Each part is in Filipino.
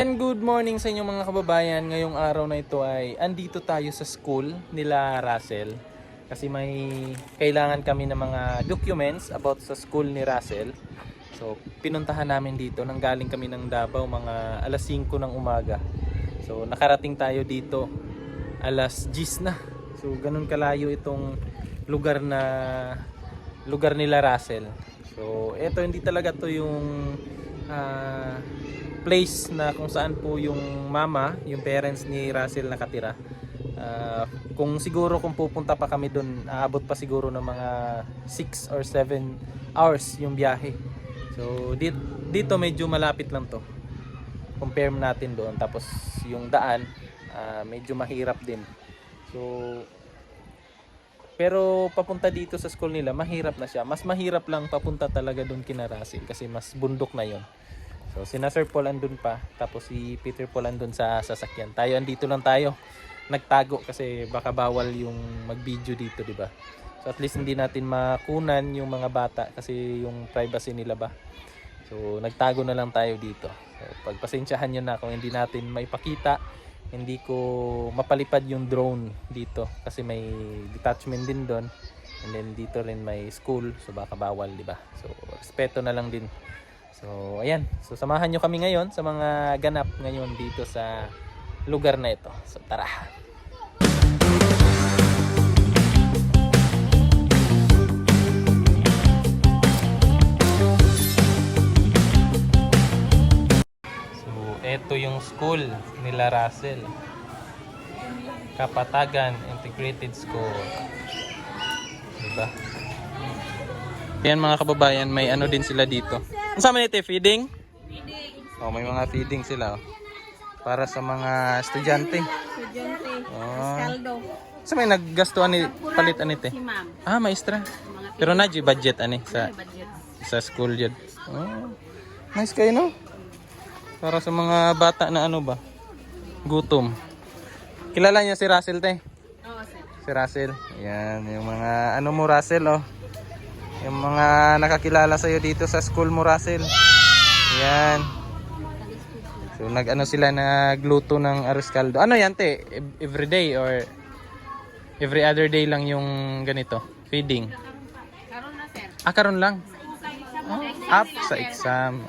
And good morning sa inyo mga kababayan. Ngayong araw na ito ay andito tayo sa school nila Russell. Kasi may kailangan kami ng mga documents about sa school ni Russell. So pinuntahan namin dito. Nanggaling kami ng Davao mga alas 5 ng umaga. So nakarating tayo dito alas 10 na. So ganun kalayo itong lugar nila Russell. So eto hindi talaga to yung place na kung saan po yung mama, yung parents ni Russell nakatira. Kung pupunta pa kami doon, aabot pa siguro ng mga 6 or 7 hours yung biyahe. So dito medyo malapit lang to. Compare natin doon. Tapos yung daan medyo mahirap din. So pero papunta dito sa school nila, mahirap na siya. Mas mahirap lang papunta talaga doon kina Russell kasi mas bundok na yon. So sina Sir Paul andun pa, tapos si Peter Paul andun sa sasakyan. Tayo andito lang tayo. Nagtago kasi baka bawal yung mag-video dito, di ba? So at least hindi natin makunan yung mga bata kasi yung privacy nila ba. So nagtago na lang tayo dito. So pagpasensyahan niyo na kung hindi natin maipakita, hindi ko mapalipad yung drone dito kasi may detachment din doon. And then dito rin may school, so baka bawal, di ba? So respeto na lang din. So ayan, so samahan nyo kami ngayon sa mga ganap ngayon dito sa lugar na ito. So tara. So ito yung school nila Russell, Kapatagan Integrated School, diba? Yan mga kababayan, may ano din sila dito. Ano sa manite, feeding? Feeding. Oh, may mga feeding sila. Oh. Para sa mga estudyante. Escaldo. So may naggastuan ni palit anite? Si ma'am. Maestra. Pero nadyo budget ani sa school jud. Oh. Nice kayo no? Para sa mga bata na ano ba? Gutom. Kilala niya si Russell te? Oo, sir. Si Russell. Yan, yung mga ano mo Russell oh. Yung mga nakakilala sa'yo dito sa school mo, Russell. Yan. So, nag-ano sila, nagluto ng arroz caldo. Ano yan, te? Every day or every other day lang yung ganito? Feeding? Karon na, sir. Karon lang? Up sa exam.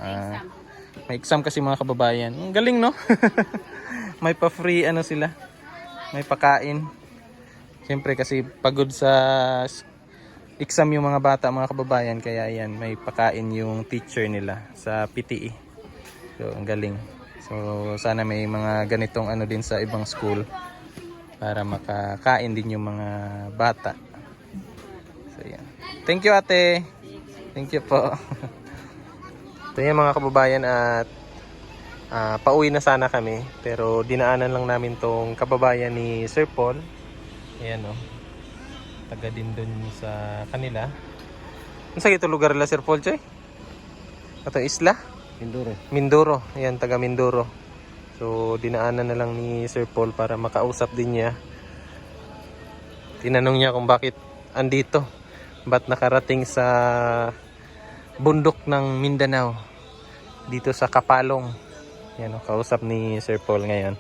May exam kasi mga kababayan. Ang galing, no? May pa-free, ano sila? May pakain. Siyempre kasi pagod sa exam yung mga bata, mga kababayan, kaya yan may pakain yung teacher nila sa PTE. So ang galing. So sana may mga ganitong ano din sa ibang school para makakain din yung mga bata. So yan. Thank you ate. Thank you po. Ito yan mga kababayan at pauwi na sana kami pero dinaanan lang namin tong kababayan ni Sir Paul. Ayan o. Taga din dun sa kanila. Ano sa ito lugar nila Sir Paul Choy? Ito isla? Mindoro. Mindoro. Ayan, taga Mindoro. So dinaanan na lang ni Sir Paul para makausap din niya. Tinanong niya kung bakit andito. Ba't nakarating sa bundok ng Mindanao. Dito sa Kapalong. Ayan, kausap ni Sir Paul ngayon.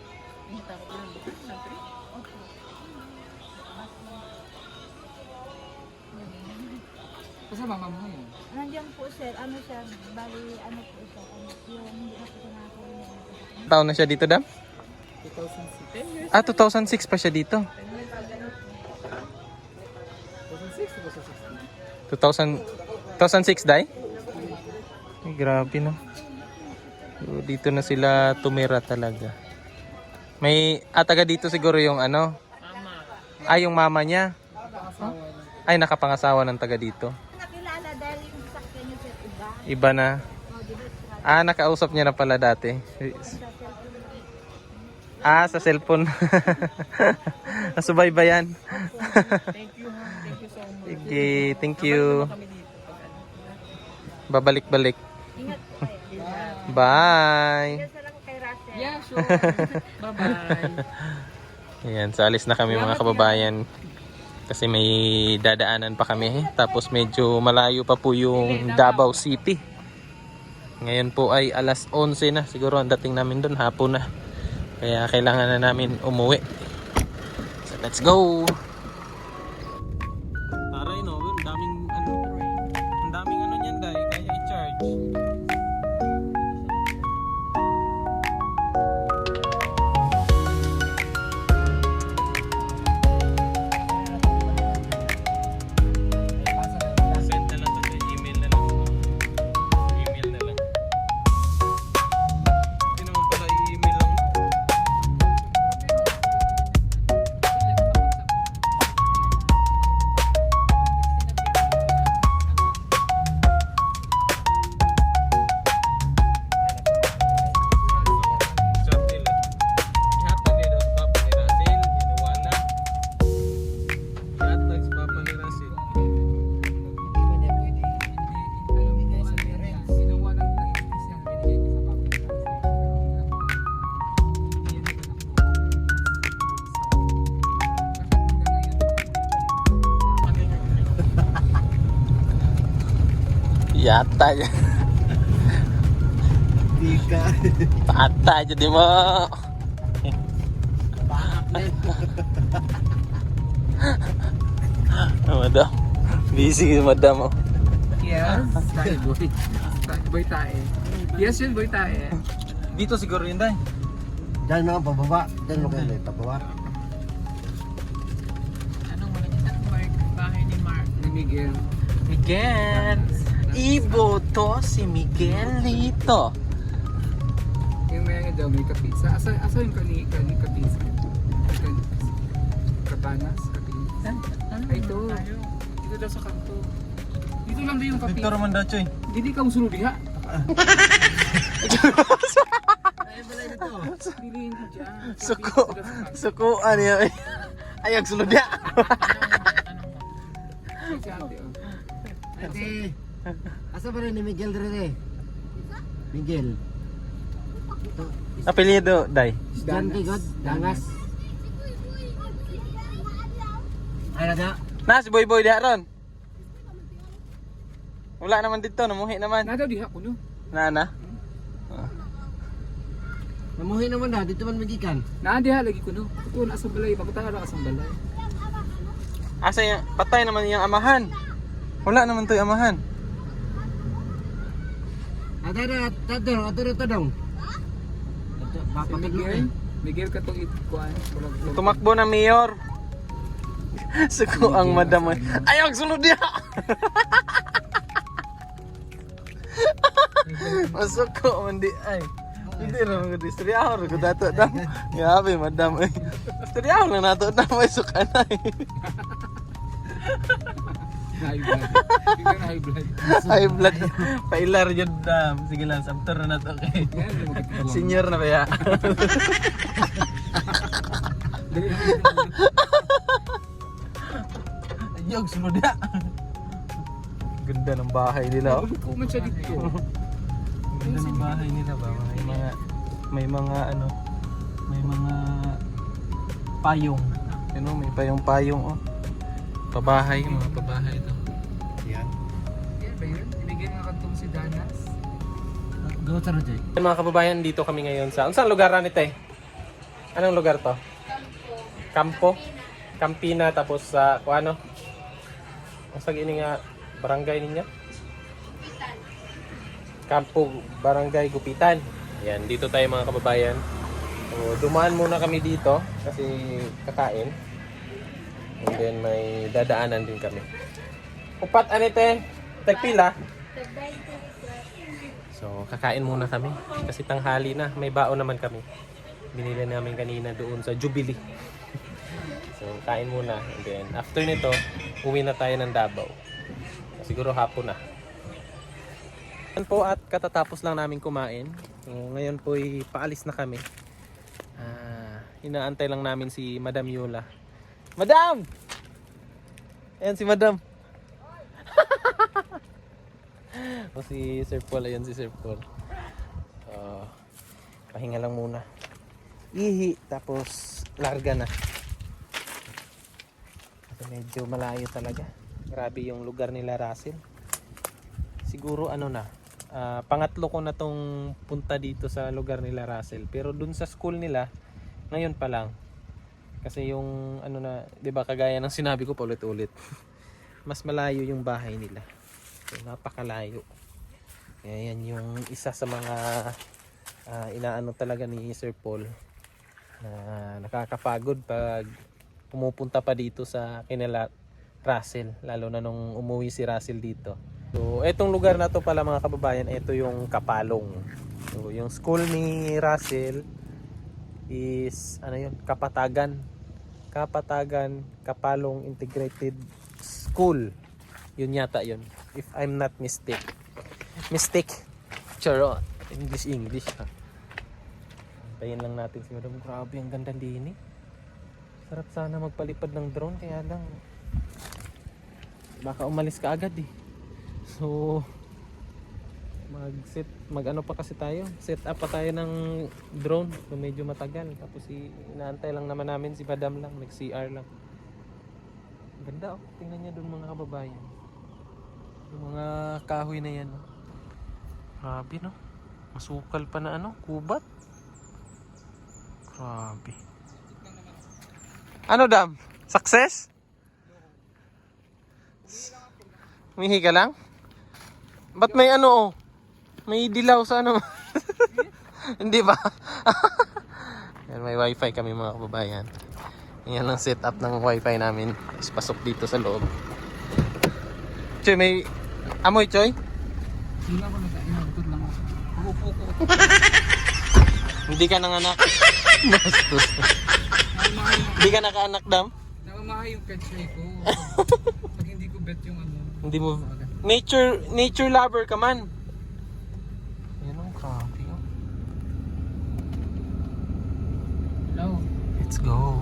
Kasi mama mo yun. Nandiyan po sir, ano siya, bali ano po siya, yung hindi na po siya nakakalimutan. Taon na siya dito, Dam? 2006. 2006 pa siya dito. 2006, Day? Ay, grabe no. So, dito na sila tumira talaga. May taga dito siguro yung ano? Mama. Yung mama niya. Ay, nakapangasawa ng taga dito. Nakilala dahil yung sakyan niya sir, iba. Iba na. Nakausap niya na pala dati. Sa cellphone. Nasubaybayan. Thank you ha. Thank you so much. Okay, thank you. Babalik-balik. Ingat po kayo. Bye. Ingat lang kay Russell. Yeah, sure. Bye-bye. Ayan, sa alis na kami mga kababayan. Kasi may dadaanan pa kami. Tapos medyo malayo pa po yung Davao City. Ngayon po ay alas 11 na. Siguro ang dating namin doon hapon na. Kaya kailangan na namin umuwi. So let's go! Taray no, ang daming ano niyan dahil kaya i-charge. Send na lang to, email na lang. Email na lang. Hindi naman pala i-email lang. Chat nila. Ihatag nila sa papa ni Russell, ginawa na. Ihatag sa papa ni Russell. Yata ya. Tika. Tata jadi mo. Madam. Busy madam oh. Yes. Tayo boy. Boy tae. Yes yun boy tae. Dito siguro yun dahil. Diyan mga pababa. Diyan mo kayo pababa. Anong malaki Mark? Bahay ni Mark. Ni Miguel. Miguel. Iboto si Miguel dito. Yung may daw may kapisa. Asa yung kapisa? Kapanas? Kapisa? Ay ito. Dito daw sa kanto. Dito lang ba yung kapisa? Victor Mandachoy. Hindi ka musulog diha. Piliin ko dyan. Sukuan niya. Ayag sulod niya. Ate. Asa ba rin ni Miguel rin? Miguel. Apelyido, Day. Diyan kay God. Dangas. Ay na. Na, si Boy Boy diha ron. Wala naman dito, namuhi naman. Nadaw diha ko no. Na. Namuhi naman na. Dito man magikan. Diha lagi ko no. Ito na sa balay. Pagkutara ka sa balay. Asa yung, patay naman yung amahan. Wala naman to yung amahan. Tadong. Si Miguel. Miguel katong ikuan. Tumakbo na mayor. Suko ang madam. Ayag sulod niya. Masuko man di ay. Hindi naman ko distriyaw ko dato dam. Grabe madam ay. Distriyaw na nato na may sukanay. High blood. Ikaw na high blood. High blood. Pailar yun dam. Sige lang, samtor na nato kay. Yan, hindi mo katiguan. Senior na kaya. Dali lang yun. Ayog sulod niya. Ganda ng bahay nila. Kung man siya dito. Ganda ng bahay nila ba? May mga payong. Ano, may payong oh. Pabahay, mga pabahay ito. Yan. Yan ba yun? Ibigyan nga kantong si Danas. Go sa Roger. Mga kababayan, dito kami ngayon sa... Saan lugar na ito? Anong lugar to? Campo. Campina, tapos sa... ano? Ang sagini nga barangay ninyo? Campo, Barangay Gupitan. Yan, dito tayo mga kababayan. So, dumaan muna kami dito kasi kakain. And then may dadaanan din kami. Upat anite, tagpila. So kakain muna kami kasi tanghali na, may baon naman kami. Binili namin kanina doon sa Jubilee. So kain muna and then after nito, uwi na tayo ng Davao. Siguro hapon na. Yan po at katatapos lang namin kumain. So, ngayon po ay paalis na kami. Inaantay lang namin si Madam Yola. Madam! Ayan si Madam. O si Sir Paul, ayan si Sir Paul. Pahinga lang muna. Ihi, tapos larga na. Ito medyo malayo talaga. Grabe yung lugar nila Russell. Siguro ano na, Pangatlo ko na tong punta dito sa lugar nila Russell. Pero dun sa school nila, ngayon pa lang. Kasi yung ano na, 'di ba kagaya ng sinabi ko pa ulit-ulit. Mas malayo yung bahay nila. So, napakalayo. Kaya yan yung isa sa mga inaano talaga ni Sir Paul na nakakapagod pag pumupunta pa dito sa kinila Russell, lalo na nung umuwi si Russell dito. So etong lugar na to pala mga kababayan, ito yung Kapalong. So yung school ni Russell is ano yun, Kapatagan Kapalong Integrated School, yun yata yun, if I'm not mistake. Charot, English ha. Tayin lang natin si Madam. Grabe, ang ganda din eh. Sarap sana magpalipad ng drone, kaya lang baka umalis ka agad eh. So mag-ano pa kasi tayo, set up pa tayo ng drone, so medyo matagal. Tapos inaantay lang naman namin si Madam lang, nag-CR lang. Ganda oh, tingnan niya doon mga kababayan. Yung mga kahoy na yan oh. Grabe no, masukal pa na ano, kubat. Grabe. Ano Dam? Success? Umihi ka lang? Ba't may ano oh? May dilaw sa ano? Hindi ba? Yan, may wifi kami mga kababayan. Yan ang setup ng wifi namin. Is pasok dito sa loob. Choy, may amoy Choy? Hindi lang ako nag-inagtod lang ako. Upo ko. Hindi ka nanganak. Bastos. Hindi ka nakaanak Dam? Nakamahay yung pet siya ko. Pag hindi ko bet yung ano. Hindi mo nature lover ka man. Yan ang grabe oh. Hello. Let's go.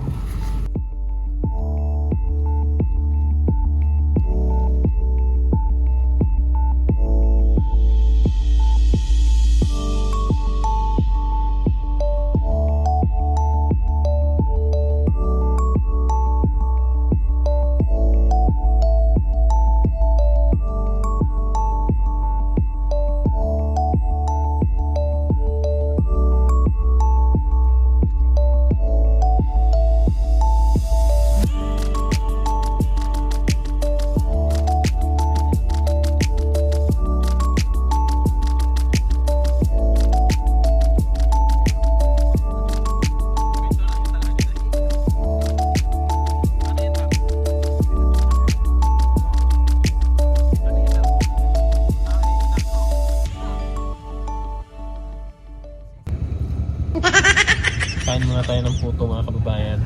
Kain muna tayo ng puto mga kababayan.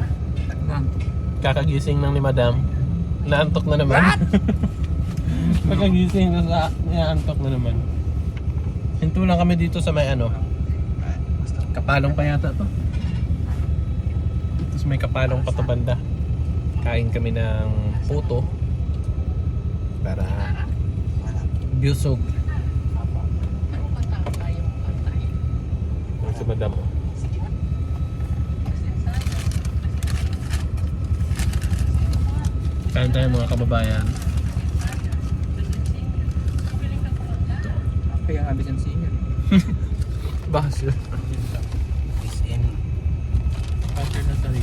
Kakagising lang ni Madam. Naantok na naman. Kakagising na sa naantok na naman. Hinto lang kami dito sa may ano. Kapalong pa yata to. Tapos may kapalong pa to banda. Kain kami ng puto. Para busog. Si Madam. Kain tayo mga kababayan. Kaya nga bisan singer. Bakit? Is in Bakit na tayo?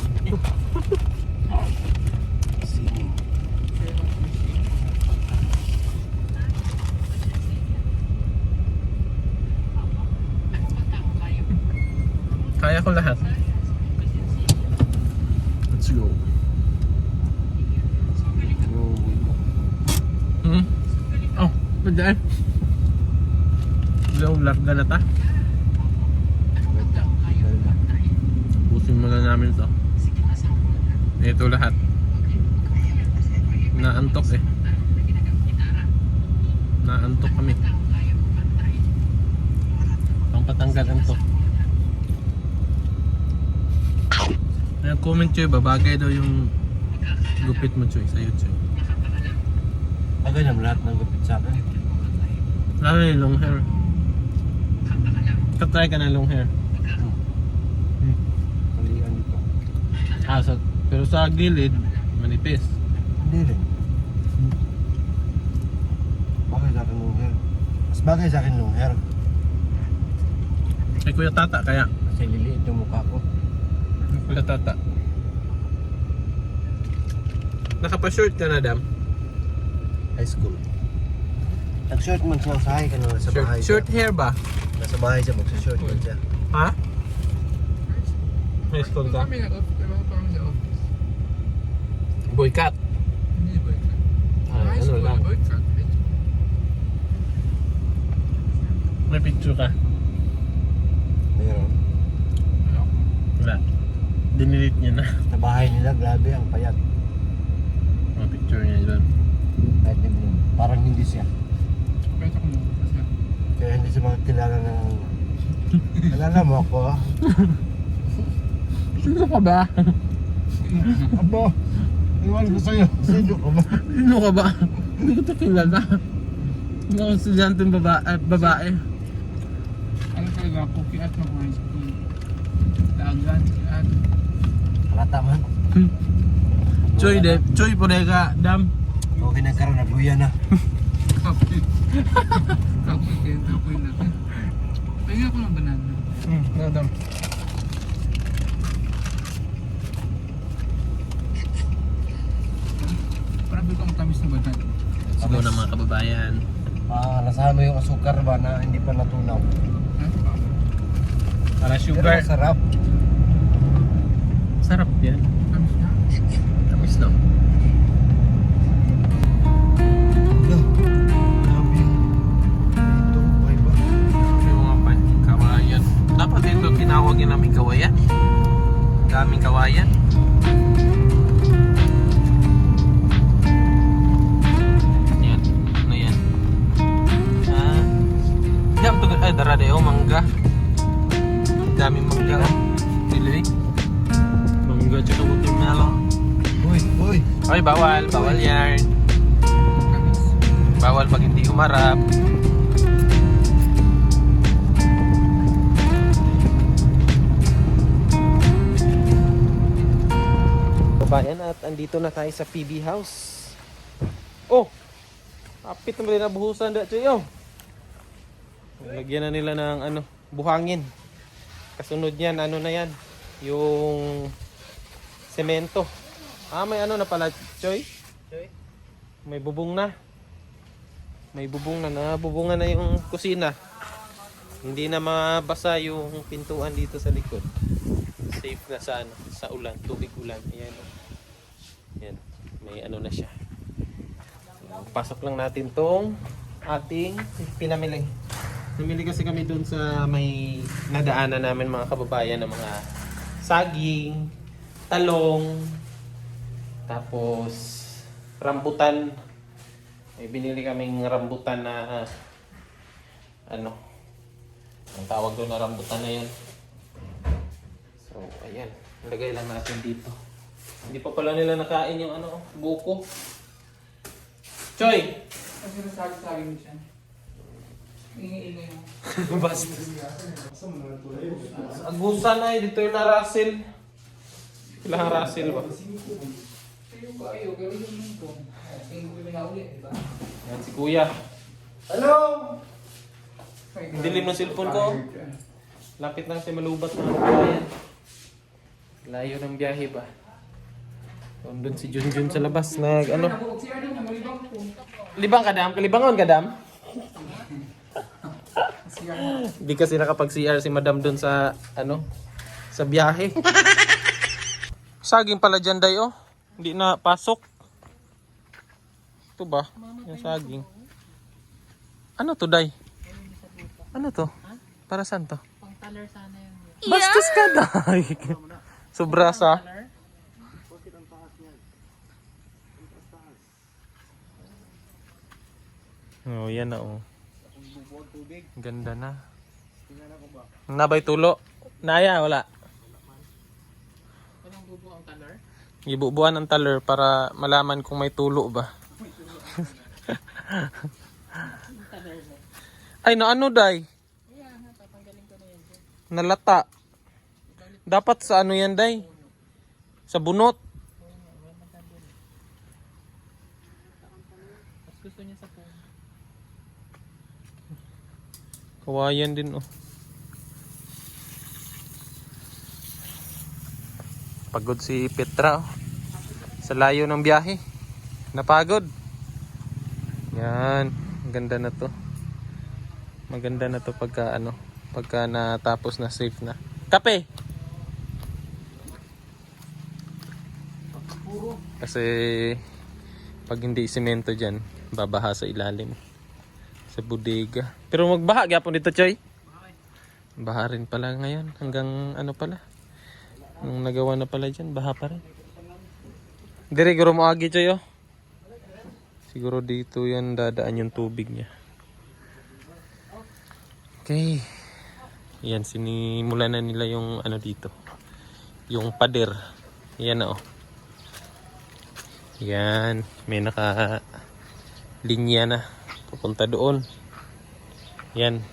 singing. Kaya ko lahat. Let's go. Oh, madaan. Yung larga na ta. Pusin muna namin to. Ito lahat. Naantok eh. Naantok kami. Pampatanggalan to. Comment Choy, babagay daw yung gupit mo Choy, sa'yo Choy. Ganyan lahat ng gupit sa akin. Lalo yung long hair. Katry ka na long hair. Kalian dito. Pero sa gilid, manipis. Hindi rin. Bakit sa akin yung hair? Mas Mas bagay sa akin long hair. Kay Kuya Tata kaya. Kasi liliit yung mukha ko. Kuya Tata. Nakapa-short ka na, Dam? High school. Nag-short man siya usahay ka na sa bahay. Short hair ba? Nasa bahay siya, magsa-short man siya. Ha? High school ka? Kami nag-office. Diba kami sa office? Boycott. Hindi boycott. Ay, High ano school lang. na boycott. May picture ka? Mayroon. Wala. Dinilit niya na. Sa bahay nila, grabe ang payat. Mga picture niya doon. Kahit hindi, parang hindi siya. Kwento ko mo. Kasi Kaya hindi siya makakilala ng... Alala mo ako? Sino ka ba? Abo, iwan ko sa'yo. Sino ka ba? Sino ka ba? Hindi ko ito kilala. Mga estudyanteng babae. ano talaga, cookie at mga high school. Dagan, at Kalata man. Choy po ka, Dam. Okay na karoon, nagluya na. kapoy. Kapoy kayo, kapoy natin. Pahingin ako ng banana. Dam. Parang bigyan ang tamis na banana. Let's go na mga kababayan. Nasahan mo yung asukar ba na hindi pa natunaw. Para Pero sugar. masarap. Sarap yan. Tamis na. Tamis no? Grabe yung ito, buhay ba? Yung mga kawayan. Dapat ito tinawagin namin kawayan. Daming kawayan. Yan. Ano yan? Dam to ay daradeo mangga. Daming mangga. Dili. Mangga tsaka watermelon. Uy, Ay, bawal yan. Tamis. Bawal pag hindi umarap. Babayan at andito na tayo sa PB House. Oh! Kapit naman din nabuhusan da Choy. Lagyan na nila ng buhangin. Kasunod yan, ano na yan? Yung semento. May na pala, Choy? May bubong na. May bubong na. Nabubungan na yung kusina. Hindi na mabasa yung pintuan dito sa likod. Safe na sa ulan, tubig ulan. Ayan. Ayan. May na siya. Pasok lang natin tong ating pinamili. Namili kasi kami doon sa may nadaanan namin mga kababayan ng mga saging, talong, tapos rambutan. May binili kaming rambutan na ang tawag doon na rambutan na yan. So, ayan. Lagay lang natin dito. Hindi pa pala nila nakain yung buko. Choy! Kasi nasabi mo siya. Ingay-ingay mo. Basta. Agusan na dito yung na Russell. Kailangan Russell ba? Kayo ba kayo? Pero yung mundo. Tingin ko na ulit, di ba? Yan si Kuya. Hello! Ang dilim ng cellphone ko. Lapit lang sa malubat mga kabayan. Layo ng biyahe ba? Doon si Junjun sa labas. Nabuog siya rin na malibang po. Libang ka, Dam? Kalibangon ka, Dam? Siya. Di kasi nakapag-CR si Madam doon sa sa biyahe. Saging pala dyan, Day, oh. Hindi na pasok. Ito ba? Yung saging. Ano to, Day? Ano to? Para saan to? Pang color sana yun. Bastos ka, Day. Sobra sa. Oh, yan na, oh. Ganda na. Nabay tulo. Naya, wala. Walang bubo ang color? Ibubuan ang taler para malaman kung may tulo ba. Ay, ano, Day? Nalata. Dapat sa ano yan, Day? Sa bunot. Gusto niya sa phone. Kawayan din oh. Pagod si Petra oh. Sa layo ng biyahe. Napagod. Yan. Maganda na to. Maganda na to pagka ano. Pagka natapos na, safe na. Kape! Kasi pag hindi semento dyan, babaha sa ilalim. Sa bodega. Pero magbaha gyapon dito, Choy. Baha rin pala ngayon. Hanggang ano pala. Nung nagawa na pala dyan, baha pa rin. Dire, guro mo agi, Choy, oh. Siguro dito yan dadaan yung tubig niya. Okay. Yan, sinimulan na nila yung ano dito. Yung pader. Yan na, oh. Yan. May naka linya na. Pupunta doon. Yan.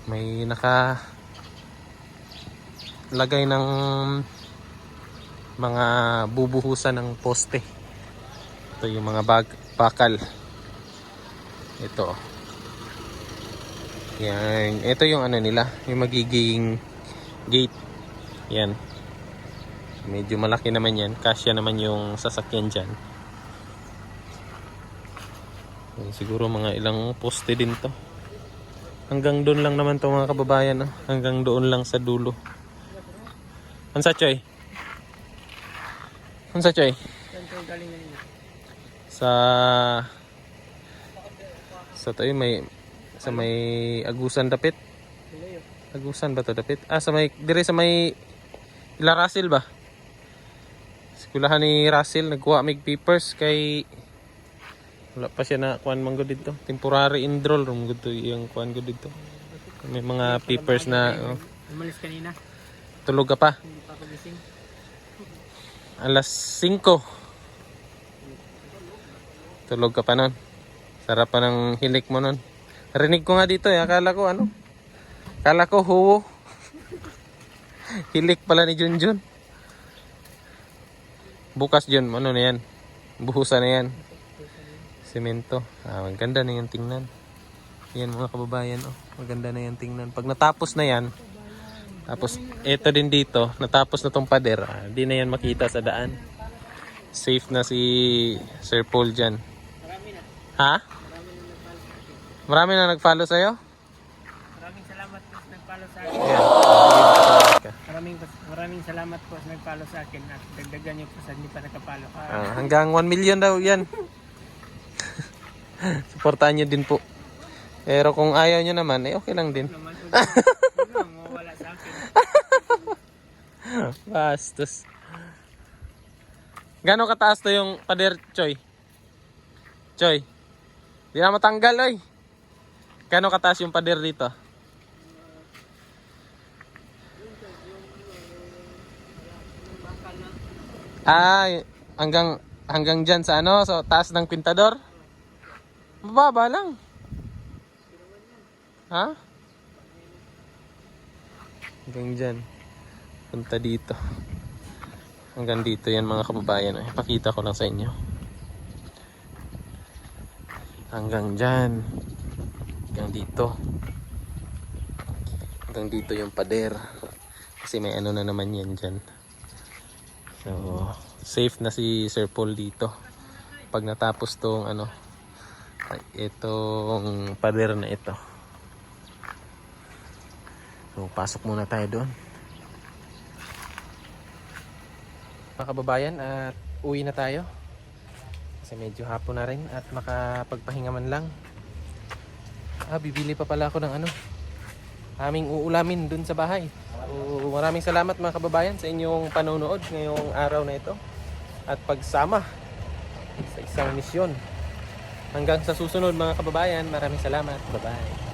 May naka lagay ng mga bubuhusan ng poste. Ito yung mga bakal. Ito. Yan. Ito yung ano nila. Yung magiging gate. Yan. Medyo malaki naman yan. Kasya naman yung sasakyan dyan. Siguro mga ilang poste din to. Hanggang doon lang naman to mga kababayan. No? Hanggang doon lang sa dulo. Ansa Choy? Ansa Choy? Sa tayo may sa may Agusan dapit. Agusan ba to dapit? Sa may dire sa may Ila Russell ba? Skulahan ni Russell nagkuha mig papers kay wala pa siya na kuan man gud dito. Temporary enroll room gud to yung kuan gud dito. May mga papers na Umalis kanina. Tulog ka pa. Hindi pa ako gising. Alas 5. Tulog ka pa nun. Sarap pa ng hilik mo nun. Rinig ko nga dito akala ko ano. Akala ko huwo. Hilik pala ni Junjun. Bukas Jun, ano na yan? Buhusan na yan. Semento. Maganda na yan tingnan. Yan mga kababayan. Oh. Maganda na yan tingnan. Pag natapos na yan, tapos ito din dito, natapos na tong pader. Di na yan makita sa daan. Safe na si Sir Paul dyan. Ha? Marami na nag-follow sa'yo? Maraming salamat po sa nag-follow sa akin. Yeah. Maraming salamat po sa nag-follow sa akin at dagdagan niyo po sa hindi pa nakapollow. Hanggang 1 million daw yan. Supportahan nyo din po. Pero kung ayaw nyo naman, okay lang din. Naman po mawala sa akin. Bastos. Gano'ng kataas to yung pader, Choy? Choy? Di na matanggal, oy. Gano'ng kataas yung pader dito? Hanggang dyan sa ano, sa taas ng pintador? Mababa lang. Ha? Hanggang dyan. Punta dito. Hanggang dito yan mga kababayan. Ipakita ko lang sa inyo. Hanggang dyan. Hanggang dito. Hanggang dito yung pader. Kasi may ano na naman yan dyan. So, safe na si Sir Paul dito. Pag natapos tong ano, itong pader na ito. So, pasok muna tayo doon. Mga kababayan, at uwi na tayo. Kasi medyo hapon na rin at makapagpahinga man lang. Bibili pa pala ako ng ano, aming uulamin dun sa bahay. So, maraming salamat mga kababayan sa inyong panonood ngayong araw na ito. At pagsama sa isang misyon. Hanggang sa susunod mga kababayan, maraming salamat. Bye-bye.